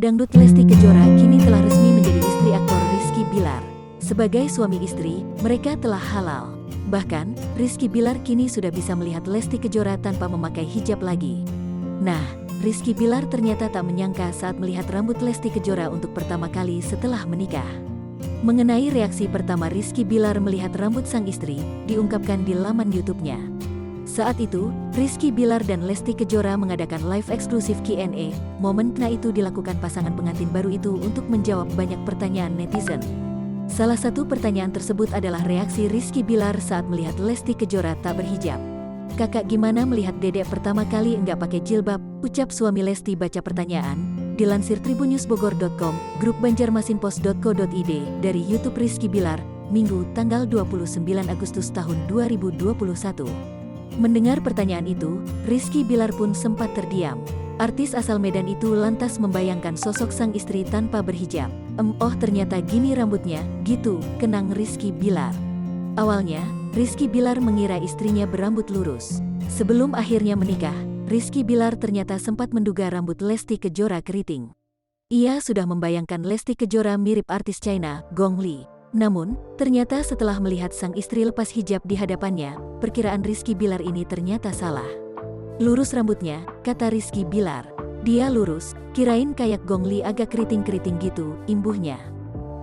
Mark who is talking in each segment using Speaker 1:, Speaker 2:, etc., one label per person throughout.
Speaker 1: Dangdut Lesti Kejora kini telah resmi menjadi istri aktor Rizky Bilar. Sebagai suami istri, mereka telah halal. Bahkan, Rizky Bilar kini sudah bisa melihat Lesti Kejora tanpa memakai hijab lagi. Nah, Rizky Bilar ternyata tak menyangka saat melihat rambut Lesti Kejora untuk pertama kali setelah menikah. Mengenai reaksi pertama Rizky Bilar melihat rambut sang istri, diungkapkan di laman YouTube-nya. Saat itu, Rizky Bilar dan Lesti Kejora mengadakan live eksklusif Q&A. Momen itu dilakukan pasangan pengantin baru itu untuk menjawab banyak pertanyaan netizen. Salah satu pertanyaan tersebut adalah reaksi Rizky Bilar saat melihat Lesti Kejora tak berhijab. "Kakak gimana melihat dedek pertama kali enggak pakai jilbab?" ucap suami Lesti baca pertanyaan. Dilansir tribunnews.bogor.com, grup banjarmasinpost.co.id dari YouTube Rizky Bilar, Minggu tanggal 29 Agustus tahun 2021. Mendengar pertanyaan itu, Rizky Bilar pun sempat terdiam. Artis asal Medan itu lantas membayangkan sosok sang istri tanpa berhijab. Oh ternyata gini rambutnya, gitu, kenang Rizky Bilar. Awalnya, Rizky Bilar mengira istrinya berambut lurus. Sebelum akhirnya menikah, Rizky Bilar ternyata sempat menduga rambut Lesti Kejora keriting. Ia sudah membayangkan Lesti Kejora mirip artis China, Gong Li. Namun, ternyata setelah melihat sang istri lepas hijab di hadapannya, perkiraan Rizky Bilar ini ternyata salah. "Lurus rambutnya," kata Rizky Bilar. "Dia lurus, kirain kayak Gong Li agak keriting-keriting gitu," imbuhnya.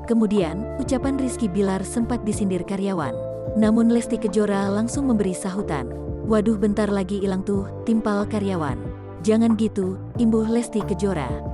Speaker 1: Kemudian, ucapan Rizky Bilar sempat disindir karyawan. Namun Lesti Kejora langsung memberi sahutan. "Waduh bentar lagi ilang tuh," timpal karyawan. "Jangan gitu," imbuh Lesti Kejora.